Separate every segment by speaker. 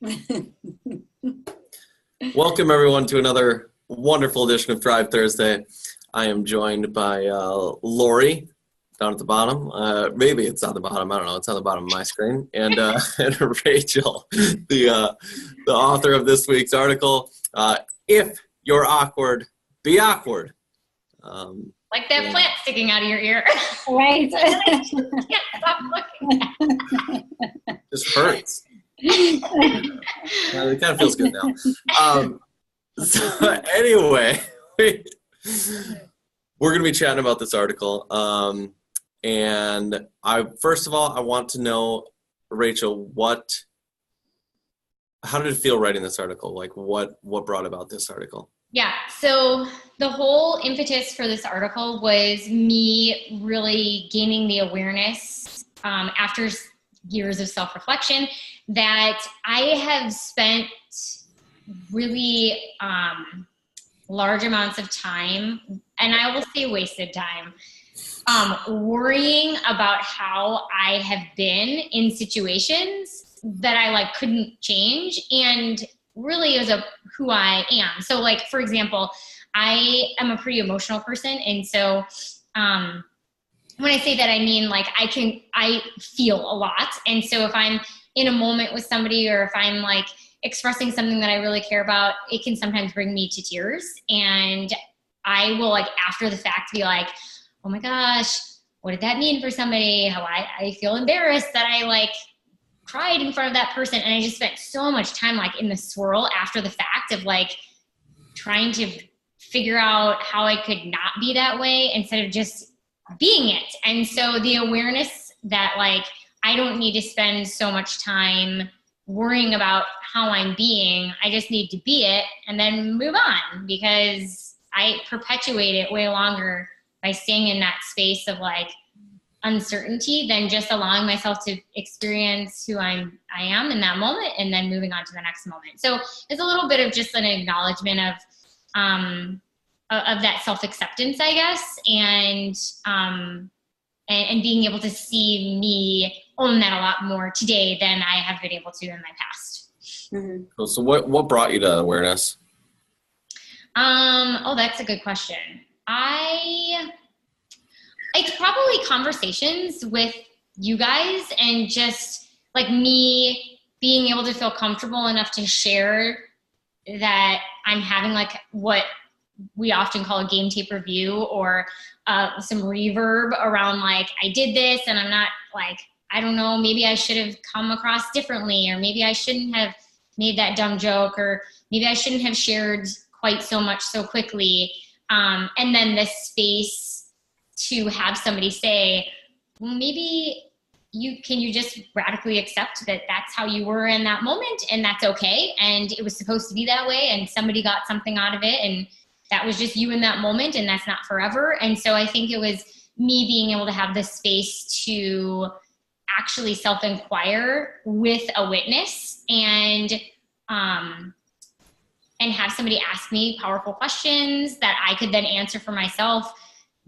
Speaker 1: Welcome everyone to another wonderful edition of Thrive Thursday. I am joined by Lori down at the bottom. Maybe it's on the bottom. I don't know. It's on the bottom of my screen. And Rachel, the author of this week's article, If You're Awkward, Be Awkward.
Speaker 2: Like that plant sticking out of your ear.
Speaker 3: Right.
Speaker 2: I can't stop looking at it.
Speaker 1: Just hurts. It kind of feels good now. So anyway, we're going to be chatting about this article. And first of all, I want to know, Rachel, how did it feel writing this article? Like what brought about this article?
Speaker 2: Yeah, so the whole impetus for this article was me really gaining the awareness after years of self-reflection that I have spent really large amounts of time, and I will say wasted time, worrying about how I have been in situations that I couldn't change, and really is who I am. So for example, I am a pretty emotional person. And so when I say that, I mean I feel a lot. And so if I'm in a moment with somebody, or if I'm expressing something that I really care about, it can sometimes bring me to tears. And I will after the fact be like, oh my gosh, what did that mean for somebody? How I feel embarrassed that I cried in front of that person. And I just spent so much time in the swirl after the fact of trying to figure out how I could not be that way instead of just being it. And so the awareness that I don't need to spend so much time worrying about how I'm being. I just need to be it and then move on, because I perpetuate it way longer by staying in that space of uncertainty than just allowing myself to experience who I am in that moment and then moving on to the next moment. So it's a little bit of just an acknowledgement of that self-acceptance, I guess, and being able to see me own that a lot more today than I have been able to in my past.
Speaker 1: Mm-hmm. Cool. So what brought you to awareness?
Speaker 2: Oh, that's a good question. It's probably conversations with you guys, and just me being able to feel comfortable enough to share that I'm having what we often call a game tape review, or some reverb around I did this and I'm not I don't know, maybe I should have come across differently, or maybe I shouldn't have made that dumb joke, or maybe I shouldn't have shared quite so much so quickly. And then the space to have somebody say, well, maybe can you just radically accept that that's how you were in that moment, and that's okay, and it was supposed to be that way, and somebody got something out of it, and that was just you in that moment, and that's not forever. And so I think it was me being able to have the space to actually self-inquire with a witness, and have somebody ask me powerful questions that I could then answer for myself.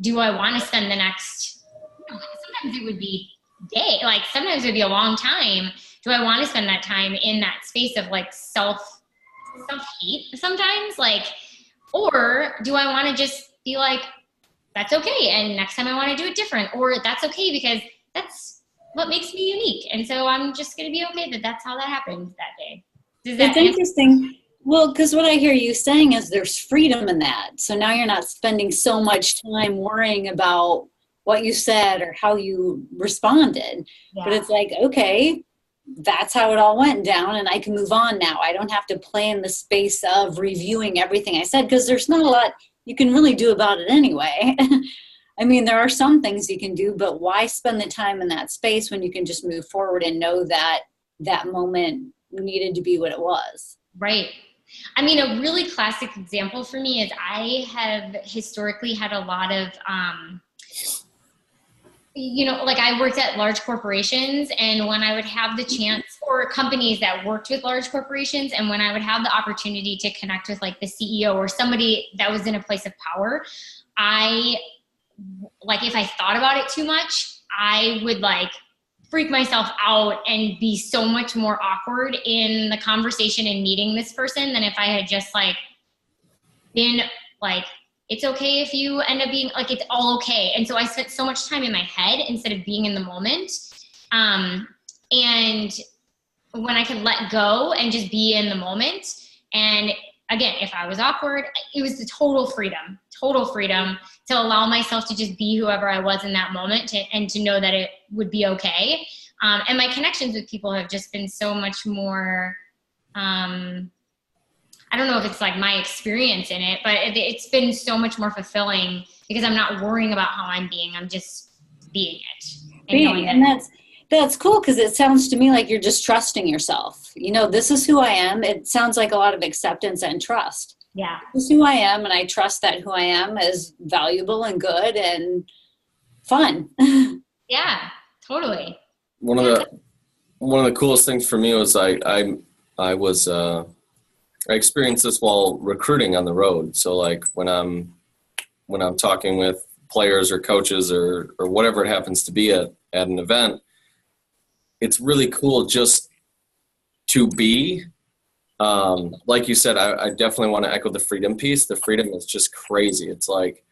Speaker 2: Do I want to spend the next, sometimes it would be day, sometimes it would be a long time. Do I want to spend that time in that space of self-hate sometimes? Or do I want to just be that's okay, and next time I want to do it different, or that's okay because that's what makes me unique. And so I'm just going to be okay that that's how that happens that day.
Speaker 3: It's interesting. Well, because what I hear you saying is there's freedom in that. So now you're not spending so much time worrying about what you said or how you responded. Yeah. But it's okay, that's how it all went down, and I can move on now. I don't have to play in the space of reviewing everything I said, because there's not a lot you can really do about it anyway. I mean, there are some things you can do, but why spend the time in that space when you can just move forward and know that that moment needed to be what it was?
Speaker 2: Right. I mean, a really classic example for me is I have historically had a lot of, I worked at large corporations, and when I would have the chance, or companies that worked with large corporations, and when I would have the opportunity to connect with the CEO or somebody that was in a place of power, if I thought about it too much, I would freak myself out and be so much more awkward in the conversation and meeting this person than if I had just like been like, it's okay if you end up being like, it's all okay. And so I spent so much time in my head instead of being in the moment. And when I could let go and just be in the moment. And again, if I was awkward, it was the total freedom to allow myself to just be whoever I was in that moment and to know that it would be okay. And my connections with people have just been so much more, I don't know if it's like my experience in it, but it's been so much more fulfilling because I'm not worrying about how I'm being. I'm just being it.
Speaker 3: And that's cool because it sounds to me like you're just trusting yourself. You know, this is who I am. It sounds like a lot of acceptance and trust.
Speaker 2: Yeah.
Speaker 3: This is who I am, and I trust that who I am is valuable and good and fun.
Speaker 2: Yeah, totally.
Speaker 1: One of the coolest things for me was I experienced this while recruiting on the road. So like when I'm talking with players or coaches or whatever it happens to be at an event, it's really cool just to be. Like you said, I definitely want to echo the freedom piece. The freedom is just crazy. It's like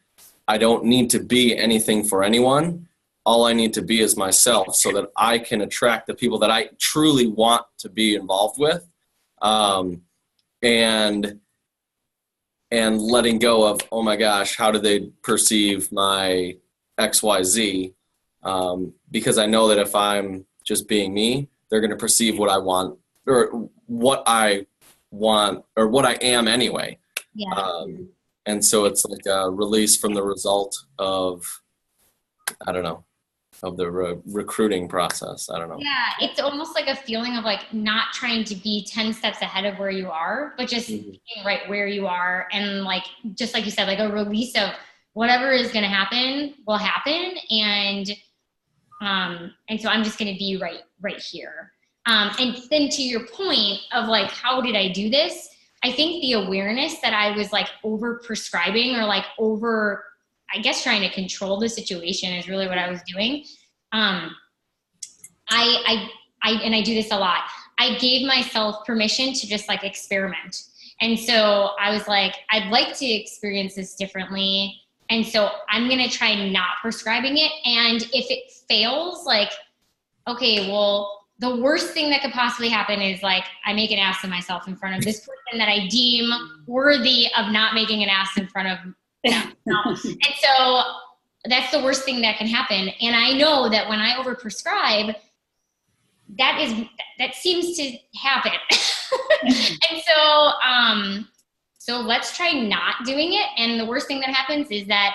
Speaker 1: I don't need to be anything for anyone. All I need to be is myself so that I can attract the people that I truly want to be involved with. And letting go of, oh my gosh, how do they perceive my XYZ? Because I know that if I'm just being me, they're going to perceive what I want or what I want or what I am anyway.
Speaker 2: Yeah.
Speaker 1: And so it's like a release from the result of, I don't know, of the recruiting process. I don't know.
Speaker 2: Yeah, it's almost like a feeling of like not trying to be 10 steps ahead of where you are, but just being right where you are. And like, just like you said, like a release of whatever is going to happen will happen. And so I'm just going to be right here. And then to your point of like, how did I do this? I think the awareness that I was like over prescribing or like I guess trying to control the situation is really what I was doing. I do this a lot. I gave myself permission to just like experiment. And so I was like, I'd like to experience this differently. And so I'm going to try not prescribing it. And if it fails, like, okay, well, the worst thing that could possibly happen is like, I make an ass of myself in front of this person that I deem worthy of not making an ass in front of. And so that's the worst thing that can happen. And I know that when I overprescribe, that seems to happen. And so let's try not doing it. And the worst thing that happens is that,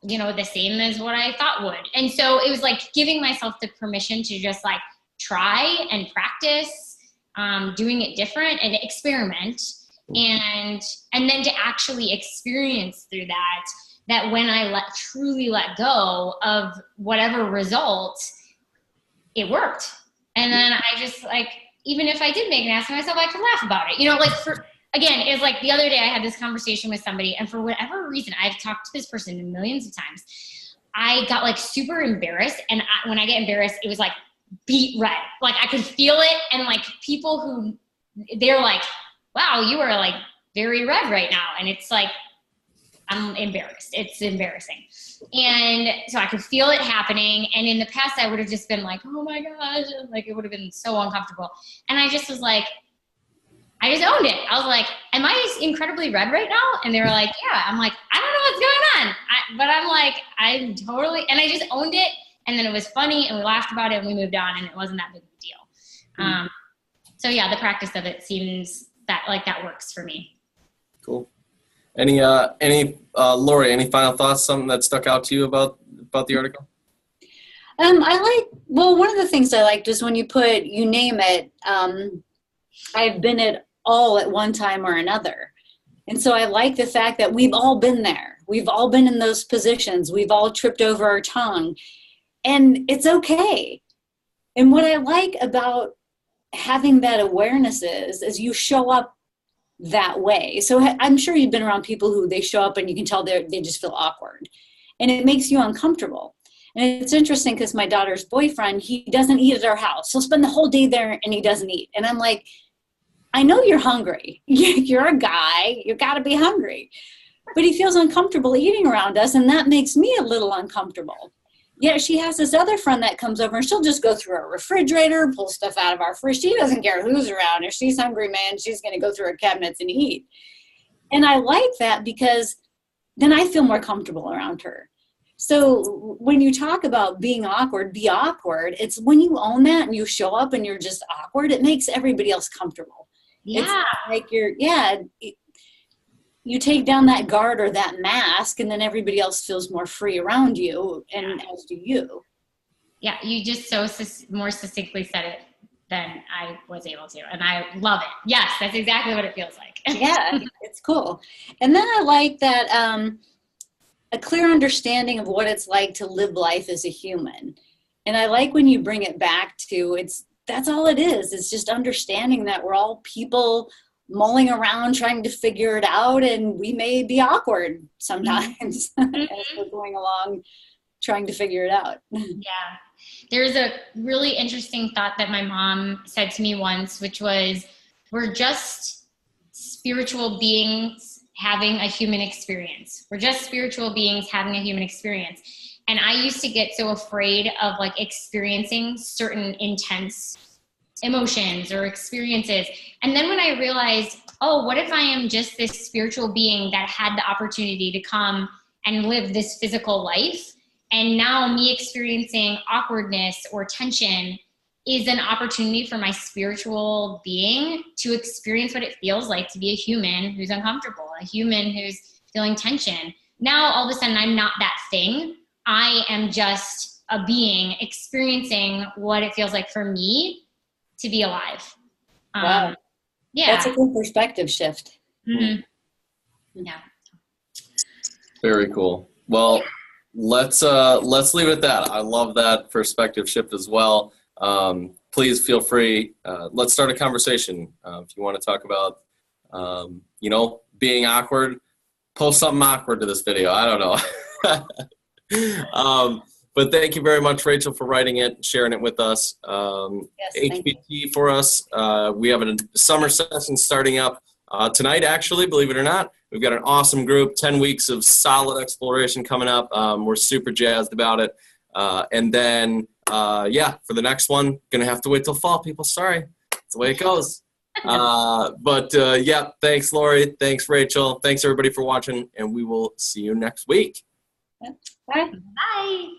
Speaker 2: you know, the same as what I thought would. And so it was like giving myself the permission to just like try and practice, doing it different and experiment. And then to actually experience through that when I truly let go of whatever result, it worked. And then I just like, even if I did make an ass of myself, I could laugh about it. You know, like again, it's like the other day I had this conversation with somebody, and for whatever reason, I've talked to this person millions of times. I got like super embarrassed. And when I get embarrassed, it was like beet red. Like I could feel it. And like people who they're like, wow, you are like very red right now. And it's like, I'm embarrassed. It's embarrassing. And so I could feel it happening. And in the past, I would have just been like, oh my gosh, like it would have been so uncomfortable. And I just was like, I just owned it. I was like, am I incredibly red right now? And they were like, yeah. I'm like, I don't know what's going on. But I'm like, I'm totally, and I just owned it. And then it was funny and we laughed about it and we moved on and it wasn't that big of a deal. So yeah, the practice of it seems that works for me.
Speaker 1: Cool. Any Lori, any final thoughts, something that stuck out to you about the article?
Speaker 3: One of the things I liked is when you put, you name it, I've been at all at one time or another. And so I like the fact that we've all been there. We've all been in those positions. We've all tripped over our tongue. And it's okay. And what I like about having that awareness is you show up that way. So I'm sure you've been around people who they show up and you can tell they just feel awkward. And it makes you uncomfortable. And it's interesting because my daughter's boyfriend, he doesn't eat at our house. He'll spend the whole day there and he doesn't eat. And I'm like, I know you're hungry. You're a guy. You got to be hungry. But he feels uncomfortable eating around us, and that makes me a little uncomfortable. Yeah, she has this other friend that comes over, and she'll just go through our refrigerator, pull stuff out of our fridge. She doesn't care who's around. If she's hungry, man, she's going to go through her cabinets and eat. And I like that because then I feel more comfortable around her. So when you talk about being awkward, be awkward. It's when you own that and you show up and you're just awkward, it makes everybody else comfortable.
Speaker 2: Yeah.
Speaker 3: It's like you take down that guard or that mask, and then everybody else feels more free around you, and as do you.
Speaker 2: Yeah, you just more succinctly said it than I was able to, and I love it. Yes, that's exactly what it feels like.
Speaker 3: Yeah, it's cool. And then I like that a clear understanding of what it's like to live life as a human. And I like when you bring it back to that's all it is. It's just understanding that we're all people mulling around trying to figure it out, and we may be awkward sometimes as we're going along trying to figure it out.
Speaker 2: Yeah. There's a really interesting thought that my mom said to me once, which was, we're just spiritual beings having a human experience. We're just spiritual beings having a human experience. And I used to get so afraid of like experiencing certain intense emotions or experiences. And then when I realized, oh, what if I am just this spiritual being that had the opportunity to come and live this physical life? And now me experiencing awkwardness or tension is an opportunity for my spiritual being to experience what it feels like to be a human who's uncomfortable, a human who's feeling tension. Now, all of a sudden, I'm not that thing. I am just a being experiencing what it feels like for me to be alive.
Speaker 3: Wow.
Speaker 2: Yeah.
Speaker 3: That's a good perspective shift.
Speaker 2: Mm-hmm. Yeah.
Speaker 1: Very cool. Well, let's leave it at that. I love that perspective shift as well. Please feel free. Let's start a conversation. If you want to talk about, being awkward, post something awkward to this video. I don't know. But thank you very much, Rachel, for writing it, sharing it with us.
Speaker 3: Yes,
Speaker 1: HBT for us. We have a summer session starting up tonight, actually, believe it or not. We've got an awesome group, 10 weeks of solid exploration coming up. We're super jazzed about it. And then, for the next one, going to have to wait till fall, people. Sorry. That's the way it goes. Thanks, Lori. Thanks, Rachel. Thanks, everybody, for watching, and we will see you next week.
Speaker 3: Bye.
Speaker 2: Bye.